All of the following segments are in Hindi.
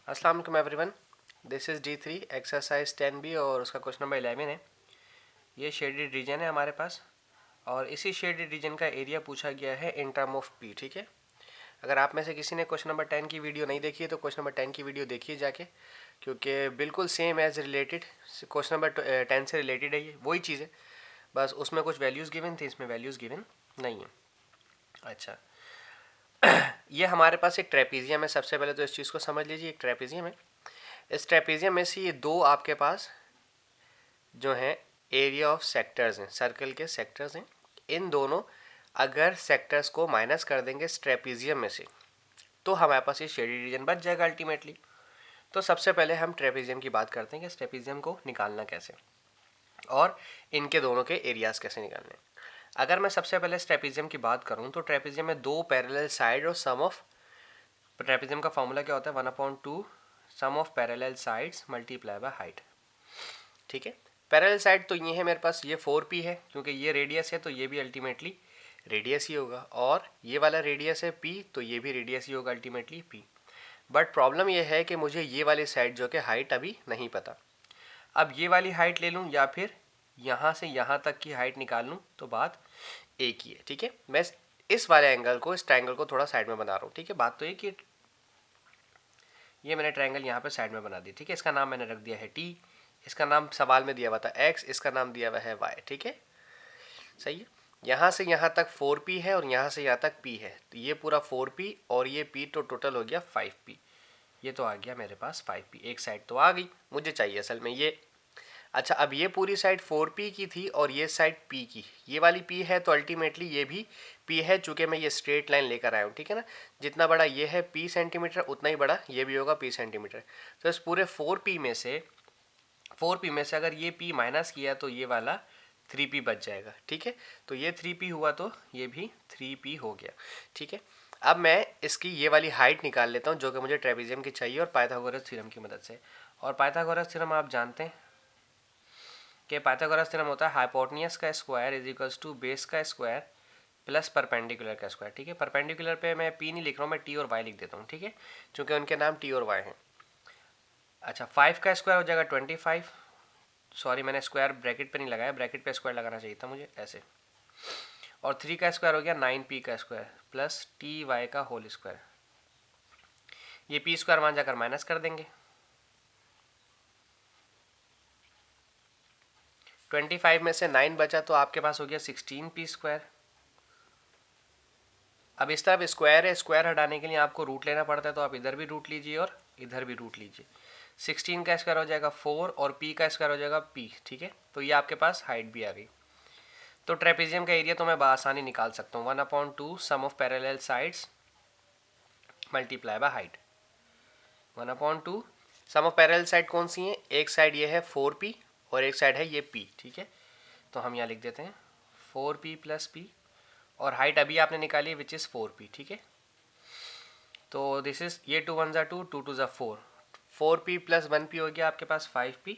अस्सलाम वालेकुम everyone, this is D3 exercise 10B और उसका क्वेश्चन नंबर 11 है। ये शेडेड रीजन है हमारे पास और इसी शेडेड रीजन का एरिया पूछा गया है इन टर्म ऑफ P। ठीक है, अगर आप में से किसी ने क्वेश्चन नंबर 10 की वीडियो नहीं देखी है तो क्वेश्चन नंबर 10 की वीडियो देखिए जाके, क्योंकि बिल्कुल same age related question number 10 से रिलेटेड है, ये वही चीज़ है, बस उसमें कुछ वैल्यूज़ गिवन थी, इसमें वैल्यूज़ गिवन नहीं है। अच्छा, ये हमारे पास एक ट्रेपीजियम है। सबसे पहले तो इस चीज़ को समझ लीजिए, एक ट्रेपीजियम है। इस ट्रेपीजियम में से ये दो आपके पास जो हैं एरिया ऑफ सेक्टर्स हैं, सर्कल के सेक्टर्स हैं। इन दोनों अगर सेक्टर्स को माइनस कर देंगे इस ट्रेपीजियम में से तो हमारे पास ये शेडेड रीजन बच जाएगा अल्टीमेटली। तो सबसे पहले हम ट्रेपीजियम की बात करते हैं कि इस ट्रेपीजियम को निकालना कैसे और इनके दोनों के एरियाज कैसे निकालने। अगर मैं सबसे पहले इस ट्रेपीजियम की बात करूं तो ट्रेपीजियम में दो पैरेलल साइड और सम ऑफ ट्रेपीजियम का फॉर्मूला क्या होता है, 1/2 sum of parallel sides multiply by height. ठीक है, पैरेलल साइड तो ये है मेरे पास, ये 4p है क्योंकि ये रेडियस है तो ये भी अल्टीमेटली रेडियस ही होगा, और ये वाला रेडियस है p तो ये भी रेडियस ही होगा अल्टीमेटली p। बट प्रॉब्लम ये है कि मुझे ये वाली साइड जो कि हाइट अभी नहीं पता। अब ये वाली हाइट ले लूँ या फिर यहाँ से यहाँ तक की हाइट निकाल लूँ तो बात एक ही है। ठीक है, मैं इस वाले एंगल को, इस ट्रायंगल को थोड़ा साइड में बना रहा हूँ। ठीक है, बात तो एक ही, ये मैंने ट्रायंगल यहाँ पे साइड में बना दी। ठीक है, इसका नाम मैंने रख दिया है t, इसका नाम सवाल में दिया हुआ था x, इसका नाम दिया हुआ है y। ठीक है, सही है। यहाँ से यहाँ तक 4p है और यहाँ से यहाँ तक p है, तो ये पूरा 4p और ये p तो टोटल हो गया 5p। ये तो आ गया मेरे पास 5p, एक साइड तो आ गई, मुझे चाहिए असल में ये। अच्छा, अब ये पूरी साइड 4p की थी और ये साइड p की, ये वाली p है तो अल्टीमेटली ये भी p है, चूंकि मैं ये स्ट्रेट लाइन लेकर आया हूँ। ठीक है ना, जितना बड़ा ये है p सेंटीमीटर उतना ही बड़ा ये भी होगा p सेंटीमीटर। तो इस पूरे 4p में से अगर ये p माइनस किया तो ये वाला 3p बच जाएगा। ठीक है, तो ये 3p हुआ तो ये भी 3p हो गया। ठीक है, अब मैं इसकी ये वाली हाइट निकाल लेता हूँ जो कि मुझे ट्रेपीजियम की चाहिए और पाइथागोरस थ्योरम की मदद से। और पाइथागोरस थ्योरम आप जानते हैं कि पाइथागोरस थ्योरम होता है हाइपोटेन्यूज का square is equals to base का स्क्वायर प्लस परपेंडिकुलर का स्क्वायर। ठीक है, परपेंडिकुलर पे मैं p नहीं लिख रहा हूँ, मैं t और y लिख देता हूँ। ठीक है, चूंकि उनके नाम t और y हैं। अच्छा, 5 का स्क्वायर हो जाएगा 25, सॉरी मैंने स्क्वायर ब्रैकेट पे नहीं लगाया, ब्रैकेट पे स्क्वायर लगाना चाहिए था मुझे ऐसे। और 3 का स्क्वायर हो गया 9p का स्क्वायर प्लस ty का होल स्क्वायर। ये p स्क्वायर वहाँ जाकर माइनस कर देंगे, 25 में से 9 बचा तो आपके पास हो गया 16p स्क्वायर। अब इस तरफ स्क्वायर है, स्क्वायर हटाने के लिए आपको रूट लेना पड़ता है, तो आप इधर भी रूट लीजिए और इधर भी रूट लीजिए। 16 का स्क्वायर हो जाएगा 4 और p का स्क्वायर हो जाएगा p। ठीक है, तो ये आपके पास हाइट भी आ गई। तो ट्रेपेजियम का एरिया तो मैं बआसानी निकाल सकता हूँ, 1/2 sum of parallel sides multiply by height. 1/2 sum of parallel side कौन सी है, एक साइड ये है 4p और एक साइड है ये p। ठीक है, तो हम यहाँ लिख देते हैं 4p प्लस p और हाइट अभी आपने निकाली विच इज़ 4p। ठीक है, तो दिस इज ये 2 1 2 2 2 4, 4p प्लस 1p हो गया आपके पास 5p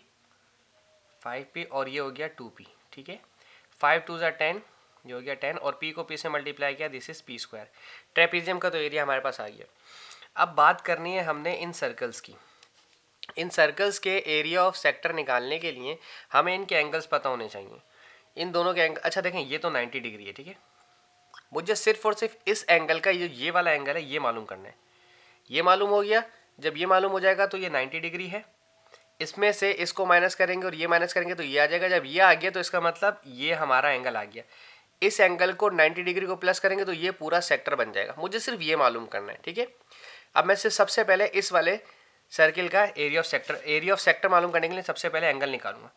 और ये हो गया 2p। ठीक है, 5 2 10, ये हो गया 10 और p को p से मल्टीप्लाई किया, this is p square. Trapezium का तो एरिया हमारे पास आ गया। अब बात करनी है हमने इन सर्कल्स की। इन सर्कल्स के एरिया ऑफ सेक्टर निकालने के लिए हमें इनके एंगल्स पता होने चाहिए, इन दोनों के एंगल। अच्छा देखें, ये तो 90 डिग्री है। ठीक है, मुझे सिर्फ और सिर्फ इस एंगल का, ये वाला एंगल है, ये मालूम करना है। ये मालूम हो गया, जब ये मालूम हो जाएगा तो ये 90 डिग्री है, इसमें से इसको माइनस करेंगे और ये माइनस करेंगे तो ये आ जाएगा। जब ये आ गया तो इसका मतलब ये हमारा एंगल आ गया। इस एंगल को 90 डिग्री को प्लस करेंगे तो ये पूरा सेक्टर बन जाएगा। मुझे सिर्फ ये मालूम करना है। ठीक है, अब मैं सिर्फ सबसे पहले इस वाले सर्किल का एरिया ऑफ सेक्टर मालूम करने के लिए सबसे पहले एंगल निकालूंगा,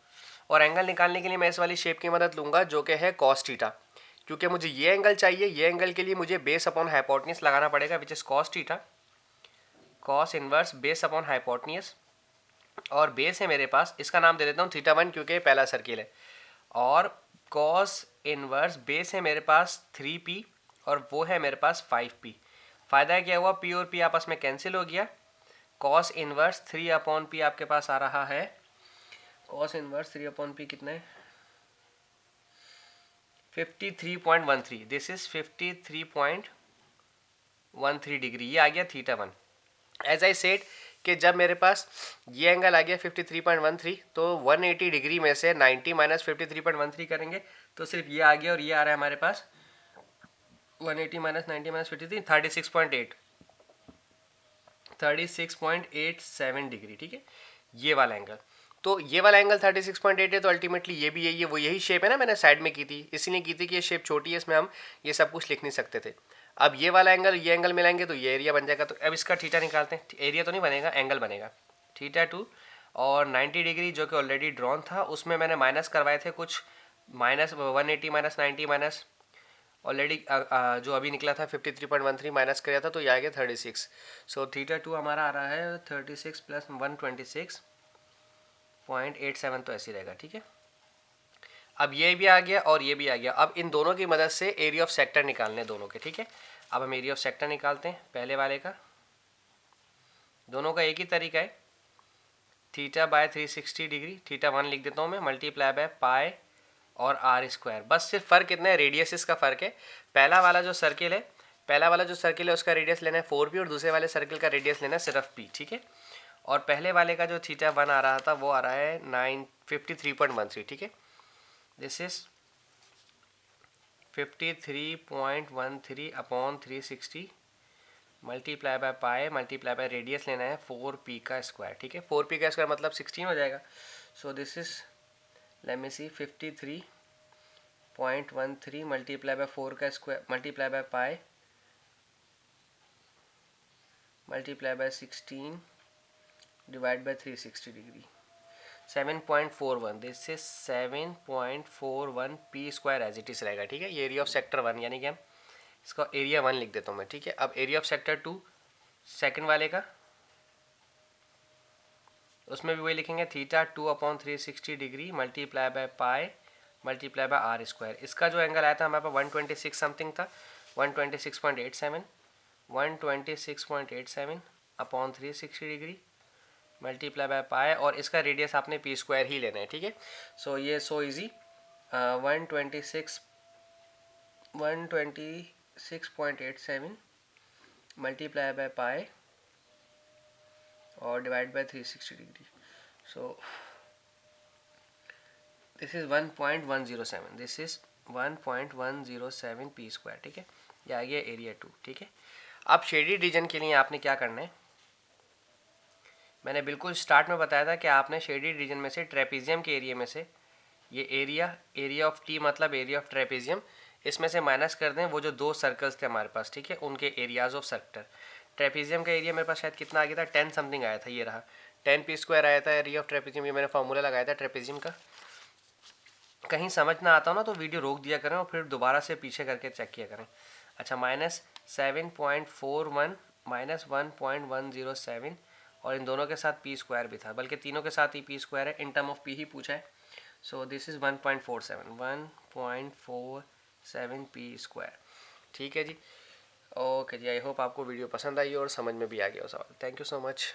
और एंगल निकालने के लिए मैं इस वाली शेप की मदद लूंगा जो कि है कॉस थीटा, क्योंकि मुझे ये एंगल चाहिए। ये एंगल के लिए मुझे बेस अपॉन हाइपोटेन्यूज लगाना पड़ेगा which is cos theta, cos inverse base upon hypotenuse, और बेस है मेरे पास, इसका नाम दे देता हूँ θ1 क्योंकि पहला सर्किल है, और कॉस इनवर्स बेस है मेरे पास 3p और वो है मेरे पास 5p। फ़ायदा क्या हुआ, p और p आपस में कैंसिल हो गया, कॉस इनवर्स 3/p आपके पास आ रहा है, कॉस इनवर्स 3/p कितना है 53.13, दिस इज 53.13 डिग्री, ये आ गया θ1। एज आई सेड कि जब मेरे पास ये एंगल आ गया 53.13, तो 180 डिग्री में से 90 माइनस 53.13 करेंगे तो सिर्फ ये आ गया, और ये आ रहा है हमारे पास 180 माइनस 90 माइनस 53, 36.87 डिग्री, ठीक है, ये वाला एंगल। तो ये वाला एंगल 36.8 है, तो अल्टीमेटली ये भी यही है, वो यही शेप है ना मैंने साइड में की थी, इसीलिए की थी कि ये शेप छोटी है, इसमें हम ये सब कुछ लिख नहीं सकते थे। अब ये वाला एंगल ये एंगल मिलाएंगे तो ये एरिया बन जाएगा। तो अब इसका थीटा निकालते हैं, एरिया तो नहीं बनेगा, एंगल बनेगा θ2, और 90 डिग्री जो कि ऑलरेडी ड्रॉन था उसमें मैंने माइनस करवाए थे कुछ, माइनस 180 माइनस 90 माइनस ऑलरेडी जो अभी निकला था 53.13 माइनस किया था, तो ये आ गया 36। सो θ2 हमारा आ रहा है 36 प्लस 126.87, तो ऐसे रहेगा, ठीक है। अब ये भी आ गया और ये भी आ गया। अब इन दोनों की मदद से एरिया ऑफ सेक्टर निकालने दोनों के, ठीक है। अब हम एरिया ऑफ सेक्टर निकालते हैं पहले वाले का, दोनों का एक ही तरीका है, θ/360 डिग्री, θ1 लिख देता हूँ मैं, मल्टीप्लाई बाय पाई और आर स्क्वायर। बस सिर्फ फ़र्क कितना है, रेडियसिस का फ़र्क है। पहला वाला जो सर्किल है उसका रेडियस लेना है 4p, और दूसरे वाले सर्किल का रेडियस लेना है सिर्फ p, ठीक है। और पहले वाले का जो θ1 आ रहा था वो आ रहा है 53.13, ठीक है। This is 53.13 upon 360 multiply by pi multiply by radius लेना है 4p का स्क्वायर, ठीक है। 4p का स्क्वायर मतलब 16 हो जाएगा। So this is let me see 53.13 multiply by 4 का square multiply by pi multiply by 16 divide by 360 degree, 7.41। This is 7.41 p square as it is रहेगा, ठीक है। ये एरिया ऑफ सेक्टर 1, यानी कि हम इसका एरिया 1 लिख देता हूँ मैं, ठीक है। अब एरिया ऑफ सेक्टर 2 सेकंड वाले का, उसमें भी वही लिखेंगे, θ2 upon 360 degree multiply by pi multiply by r square. इसका जो एंगल आया था हमारे पास 126 समथिंग था, 126.87 upon 360 degree multiply by pi, और इसका रेडियस आपने p स्क्वायर ही लेना है, ठीक है। सो ये so easy, 126.87 multiply by pi और divide by 360 degree. So this is 1.107, this is 1.107 p square, ठीक है। ये आ गया एरिया 2, ठीक है। अब शेडेड रीजन के लिए आपने क्या करना है, मैंने बिल्कुल स्टार्ट में बताया था कि आपने शेडेड रीजन में से ट्रेपेजियम के एरिया में से ये एरिया ऑफ टी मतलब एरिया ऑफ ट्रेपेजियम, इसमें से माइनस कर दें वो जो दो सर्कल्स थे हमारे पास, ठीक है, उनके एरियाज ऑफ सेक्टर। ट्रेपेजियम का एरिया मेरे पास शायद कितना आ गया था, 10 समथिंग आया था, ये रहा 10 p स्क्वायर आया था एरिया ऑफ ट्रेपेजियम। ये मैंने फार्मूला लगाया था ट्रेपेजियम का। कहीं समझ ना आता हो ना तो वीडियो रोक दिया करें और फिर दोबारा से पीछे करके चेक किया करें। अच्छा, माइनस 7.41 माइनस 1.107, और इन दोनों के साथ p स्क्वायर भी था, बल्कि तीनों के साथ ही p स्क्वायर है, इन टर्म ऑफ p ही पूछा है। So this is 1.47 p square, ठीक है जी। ओके जी, आई होप आपको वीडियो पसंद आई और समझ में भी आ गया हो सवाल। Thank you so much.